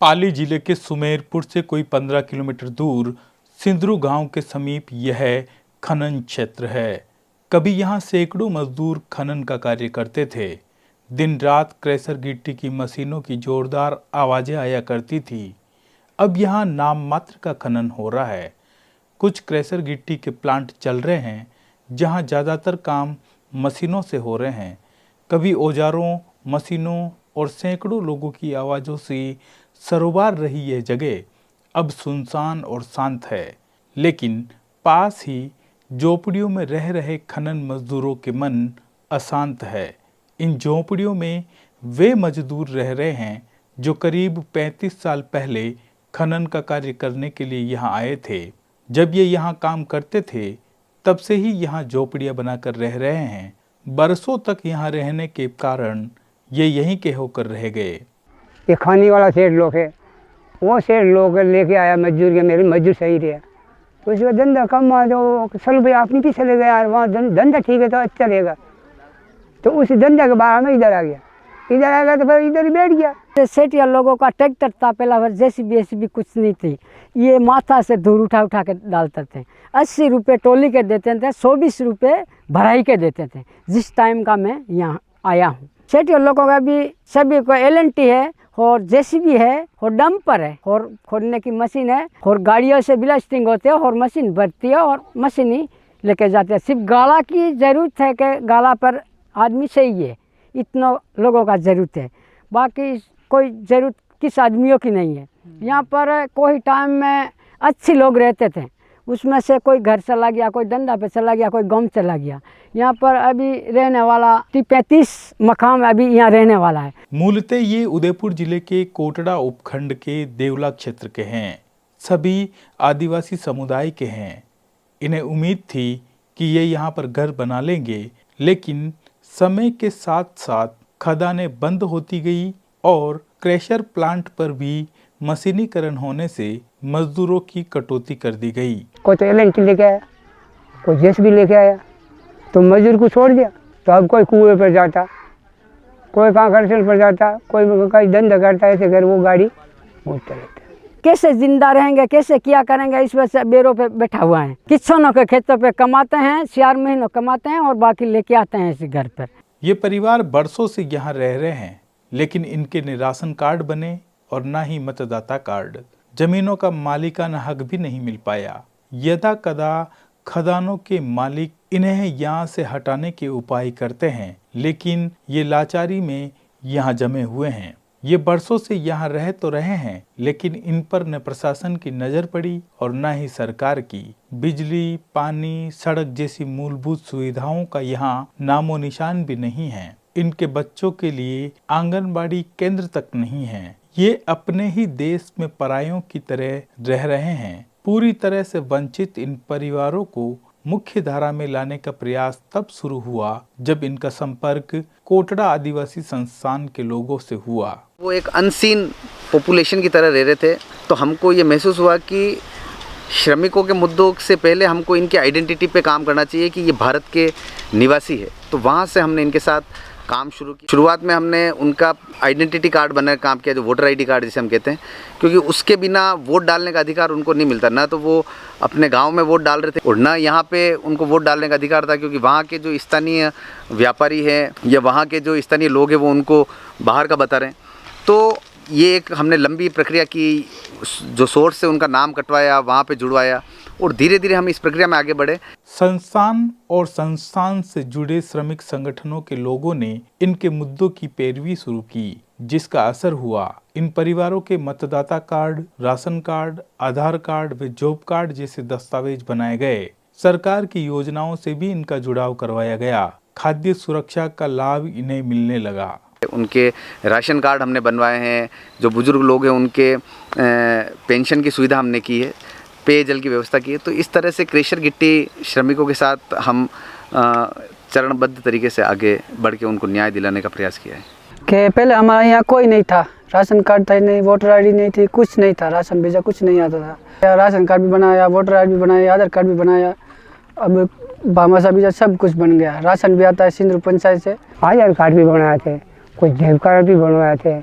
पाली जिले के सुमेरपुर से कोई 15 किलोमीटर दूर सिंदरू गांव के समीप यह खनन क्षेत्र है। कभी यहां सैकड़ों मजदूर खनन का कार्य करते थे। दिन रात क्रैशर गिट्टी की मशीनों की जोरदार आवाजें आया करती थी। अब यहां नाम मात्र का खनन हो रहा है। कुछ क्रैशर गिट्टी के प्लांट चल रहे हैं जहां ज़्यादातर काम मशीनों से हो रहे हैं। कभी औजारों, मशीनों और सैकड़ों लोगों की आवाज़ों से सरोबार रही यह जगह अब सुनसान और शांत है। लेकिन पास ही झोपड़ियों में रह रहे खनन मजदूरों के मन अशांत है। इन झोपड़ियों में वे मजदूर रह रहे हैं जो करीब 35 साल पहले खनन का कार्य करने के लिए यहाँ आए थे। जब ये यहाँ काम करते थे तब से ही यहाँ झोपड़ियाँ बनाकर रह रहे हैं। बरसों तक यहाँ रहने के कारण ये यहीं के होकर रह गए। ये खाने वाला सेठ लोग है, वो सेठ लोग लेके आया मजदूर के, मेरे मजदूर सही रहा तो उसका धंधा कम आ तो चलो भाई अपनी भी चले गए यार, वहाँ धंधा ठीक है तो अच्छा रहेगा। तो उस धंधा के बारे में इधर आ गया तो फिर इधर ही बैठ गया। सेठिया लोगों का ट्रैक्टर था पहला, फिर जेसीबी कुछ नहीं थी। ये माथा से धूल उठा के डालते थे। 80 रुपये टोली के देते थे, 120 रुपये भराई के देते थे। जिस टाइम का मैं यहाँ आया हूँ, सेठिया लोगों का भी सभी को LNT है और जेसीबी है और डंपर है और खोदने की मशीन है और गाड़ियों से ब्लास्टिंग होते है और मशीन भरती है और मशीन ही लेके जाते हैं। सिर्फ गाला की ज़रूरत है कि गाला पर आदमी सही है, इतना लोगों का ज़रूरत है। बाकी कोई ज़रूरत किस आदमियों की नहीं है। यहाँ पर कोई टाइम में अच्छे लोग रहते थे, उसमें से कोई घर चला गया, कोई धंधा पे चला गया, कोई गांव चला गया। यहाँ पर अभी रहने वाला 35 मकान अभी यहाँ रहने वाला है। मूलतः ये उदयपुर जिले के कोटड़ा उपखंड के देवला क्षेत्र के हैं। सभी आदिवासी समुदाय के हैं। इन्हें उम्मीद थी कि ये यहाँ पर घर बना लेंगे, लेकिन समय के साथ साथ खदानें बंद होती गई और क्रैशर प्लांट पर भी मशीनीकरण होने से मजदूरों की कटौती कर दी गई। कोई तो LNT लेके आया, कोई जेसीबी लेके आया, तो मजदूर को छोड़ दिया। तो अब कोई कुएं पर जाता, कोई कहाँ खर्चल पर जाता, कोई कहीं धंधा करता, ऐसे घर वो गाड़ी घूमते रहते। कैसे जिंदा रहेंगे, कैसे क्या करेंगे, इस वजह से बेरों पे बैठा हुआ है। किसानों के खेतों पे कमाते हैं, 4 महीनों कमाते हैं और बाकी लेके आते हैं इस घर पर। ये परिवार बरसों से यहाँ रह रहे हैं, लेकिन इनके न राशन कार्ड बने और न ही मतदाता कार्ड। जमीनों का मालिकाना हक भी नहीं मिल पाया। यदा कदा खदानों के मालिक इन्हें यहाँ से हटाने के उपाय करते हैं, लेकिन ये लाचारी में यहाँ जमे हुए हैं। ये बरसों से यहाँ रह तो रहे हैं, लेकिन इन पर न प्रशासन की नजर पड़ी और न ही सरकार की। बिजली, पानी, सड़क जैसी मूलभूत सुविधाओं का यहाँ नामो निशान भी नहीं है। इनके बच्चों के लिए आंगनबाड़ी केंद्र तक नहीं है। ये अपने ही देश में परायों की तरह रह रहे हैं। पूरी तरह से वंचित इन परिवारों को मुख्य धारा में लाने का प्रयास तब शुरू हुआ जब इनका संपर्क कोटड़ा आदिवासी संस्थान के लोगों से हुआ। वो एक अनसीन पॉपुलेशन की तरह रह रहे थे, तो हमको ये महसूस हुआ कि श्रमिकों के मुद्दों से पहले हमको इनकी आइडेंटिटी पे काम करना चाहिए कि ये भारत के निवासी है। तो वहाँ से हमने इनके साथ काम शुरू किया। शुरुआत में हमने उनका आइडेंटिटी कार्ड बनाकर काम किया, जो वोटर ID कार्ड जिसे हम कहते हैं, क्योंकि उसके बिना वोट डालने का अधिकार उनको नहीं मिलता। ना तो वो अपने गांव में वोट डाल रहे थे और ना यहाँ पे उनको वोट डालने का अधिकार था, क्योंकि वहाँ के जो स्थानीय व्यापारी हैं या वहाँ के जो स्थानीय लोग हैं वो उनको बाहर का बता रहे हैं। तो ये एक हमने लंबी प्रक्रिया की, जो सोर्स से उनका नाम कटवाया, वहाँ पे जुड़वाया और धीरे धीरे हम इस प्रक्रिया में आगे बढ़े। संस्थान और संस्थान से जुड़े श्रमिक संगठनों के लोगों ने इनके मुद्दों की पैरवी शुरू की, जिसका असर हुआ। इन परिवारों के मतदाता कार्ड, राशन कार्ड, आधार कार्ड व जॉब कार्ड जैसे दस्तावेज बनाए गए। सरकार की योजनाओं से भी इनका जुड़ाव करवाया गया। खाद्य सुरक्षा का लाभ इन्हें मिलने लगा। उनके राशन कार्ड हमने बनवाए हैं। जो बुजुर्ग लोग हैं उनके पेंशन की सुविधा हमने की है, पेयजल की व्यवस्था की है। तो इस तरह से क्रैशर गिट्टी श्रमिकों के साथ हम चरणबद्ध तरीके से आगे बढ़ के उनको न्याय दिलाने का प्रयास किया है। कि पहले हमारे यहाँ कोई नहीं था, राशन कार्ड था नहीं, वोटर ID नहीं थी, कुछ नहीं था, राशन भेजा कुछ नहीं आता था। राशन कार्ड भी बनाया, वोटर ID भी बनाया, आधार कार्ड भी बनाया। अब भामाशाह भी सब कुछ बन गया। राशन भी आता है सिंदरू पंचायत से। आधार कार्ड भी बनाए थे, कुछ जैब कार्ड भी बनवाए थे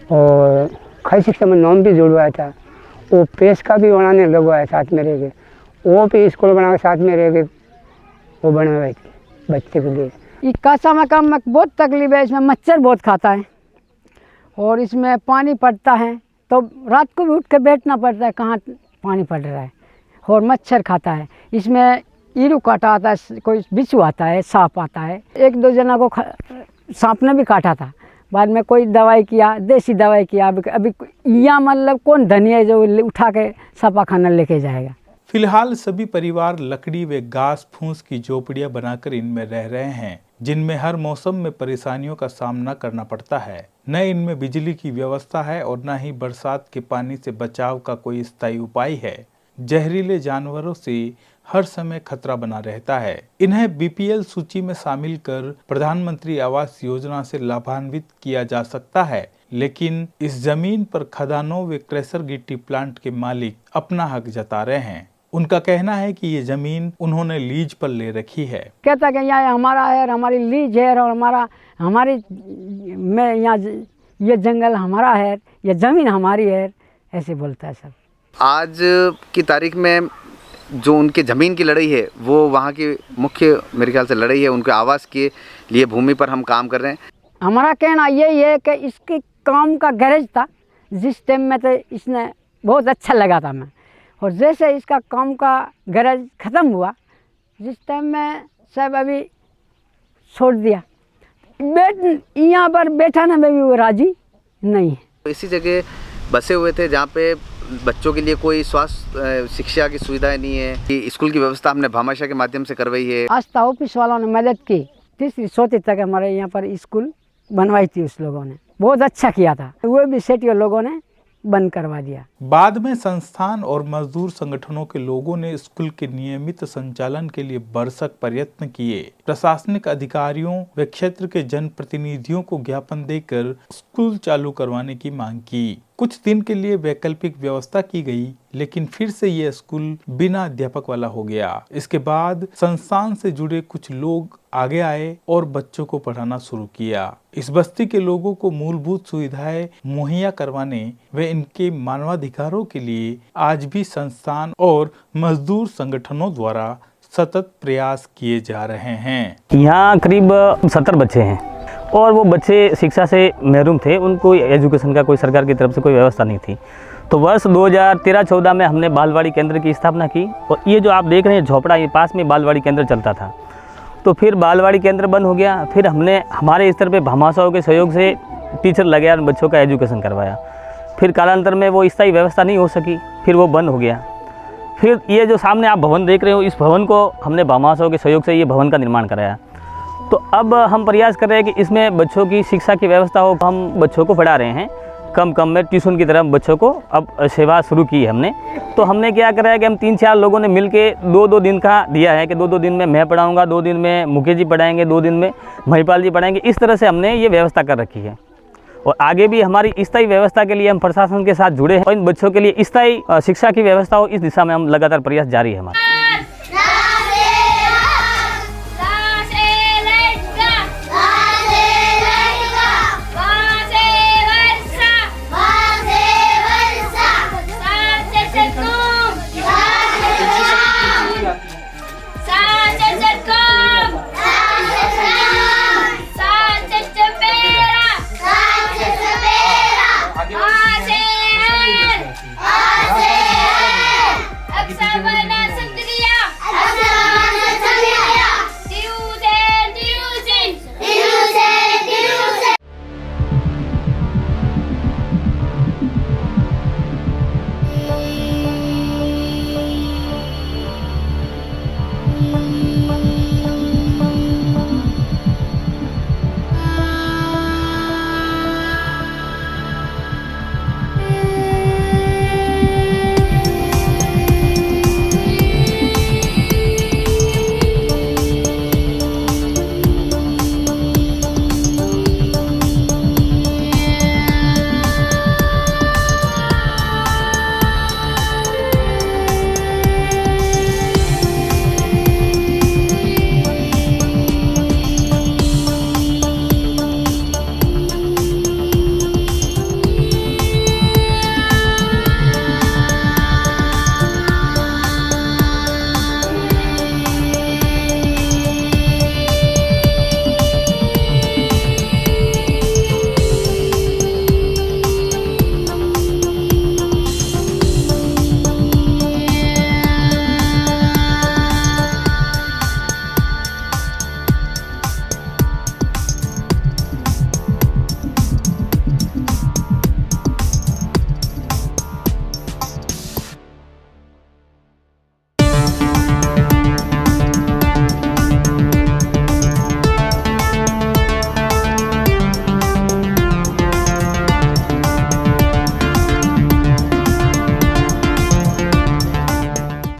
और खई शिक्षा में नाम भी जुड़वाया था, वो पेश का भी बनाने लगवाया साथ में रह के, वो भी स्कूल बना के साथ में रह के वो बनवाई थी बच्चे के लिए। ये कासा मकाम में बहुत तकलीफ है, इसमें मच्छर बहुत खाता है और इसमें पानी पड़ता है तो रात को भी उठ के बैठना पड़ता है, कहाँ पानी पड़ रहा है और मच्छर खाता है। इसमें ईरू काटा आता है, कोई बिच्छू आता है, सांप आता है, 1-2 जना को सांप ने भी काटा था। बाद में कोई दवाई किया, देसी दवाई किया। अभी यहाँ मतलब कौन धनी है जो उठा के सपा खाना लेके जाएगा। फिलहाल सभी परिवार लकड़ी व घास फूस की झोपड़ियां बनाकर इनमें रह रहे हैं, जिनमें हर मौसम में परेशानियों का सामना करना पड़ता है। न इनमें बिजली की व्यवस्था है और न ही बरसात के पानी से बचाव का कोई स्थायी उपाय है। जहरीले जानवरों से हर समय खतरा बना रहता है। इन्हें बीपीएल सूची में शामिल कर प्रधानमंत्री आवास योजना से लाभान्वित किया जा सकता है, लेकिन इस जमीन पर खदानों व क्रेशर गिट्टी प्लांट के मालिक अपना हक जता रहे हैं। उनका कहना है कि ये जमीन उन्होंने लीज पर ले रखी है। कहता कि यहाँ हमारा है, हमारी लीज है और हमारी में यहाँ ये जंगल हमारा है, ये ज़मीन हमारी है, ऐसे बोलता है सब। आज की तारीख में जो उनके ज़मीन की लड़ाई है वो वहाँ की मुख्य मेरे ख्याल से लड़ाई है, उनके आवास के लिए भूमि पर हम काम कर रहे हैं। हमारा कहना यही है कि इसके काम का गरज था, जिस टाइम में तो इसने बहुत अच्छा लगा था मैं, और जैसे इसका काम का गरज ख़त्म हुआ जिस टाइम में सब अभी छोड़ दिया। यहाँ पर बैठाने में भी वो राजी नहीं है। इसी जगह बसे हुए थे जहाँ पे बच्चों के लिए कोई स्वास्थ्य शिक्षा की सुविधाएं नहीं है। कि स्कूल की व्यवस्था हमने भामाशाह के माध्यम से करवाई है। आस्था ऑफिस वालों ने मदद की, 3री-4वीं तक हमारे यहाँ पर स्कूल बनवाई थी, उस लोगों ने बहुत अच्छा किया था, वो भी सेठी लोगों ने बंद करवा दिया। बाद में संस्थान और मजदूर संगठनों के लोगों ने स्कूल के नियमित संचालन के लिए भरसक प्रयत्न किए। प्रशासनिक अधिकारियों व क्षेत्र के जनप्रतिनिधियों को ज्ञापन देकर स्कूल चालू करवाने की मांग की। कुछ दिन के लिए वैकल्पिक व्यवस्था की गई, लेकिन फिर से यह स्कूल बिना अध्यापक वाला हो गया। इसके बाद संस्थान से जुड़े कुछ लोग आगे आए और बच्चों को पढ़ाना शुरू किया। इस बस्ती के लोगों को मूलभूत सुविधाएं मुहैया करवाने व इनके मानवाधिकारों के लिए आज भी संस्थान और मजदूर संगठनों द्वारा सतत प्रयास किए जा रहे हैं। यहाँ करीब 70 बच्चे हैं और वो बच्चे शिक्षा से महरूम थे, उनको एजुकेशन का कोई सरकार की तरफ से कोई व्यवस्था नहीं थी। तो वर्ष 2013-14 में हमने बालवाड़ी केंद्र की स्थापना की और ये जो आप देख रहे हैं झोपड़ा, ये पास में बालवाड़ी केंद्र चलता था। तो फिर बालवाड़ी केंद्र बंद हो गया, फिर हमने हमारे स्तर पे भामाशाह के सहयोग से टीचर लगे और बच्चों का एजुकेशन करवाया। फिर कालांतर में वो स्थायी व्यवस्था नहीं हो सकी, फिर वो बंद हो गया। फिर ये जो सामने आप भवन देख रहे हो, इस भवन को हमने भामाशाह के सहयोग से ये भवन का निर्माण कराया। तो अब हम प्रयास कर रहे हैं कि इसमें बच्चों की शिक्षा की व्यवस्था हो। हम बच्चों को पढ़ा रहे हैं, कम में ट्यूशन की तरह बच्चों को अब सेवा शुरू की है हमने। तो हमने क्या करा है कि हम 3-4 लोगों ने मिल के 2-2 दिन का दिया है कि 2-2 दिन में मैं पढ़ाऊँगा, 2 दिन में मुकेश जी पढ़ाएँगे, 2 दिन में महिपाल जी पढ़ाएँगे। इस तरह से हमने ये व्यवस्था कर रखी है और आगे भी हमारी स्थायी व्यवस्था के लिए हम प्रशासन के साथ जुड़े हैं और इन बच्चों के लिए स्थायी शिक्षा की व्यवस्था हो, इस दिशा में हम लगातार प्रयास जारी है हमारा।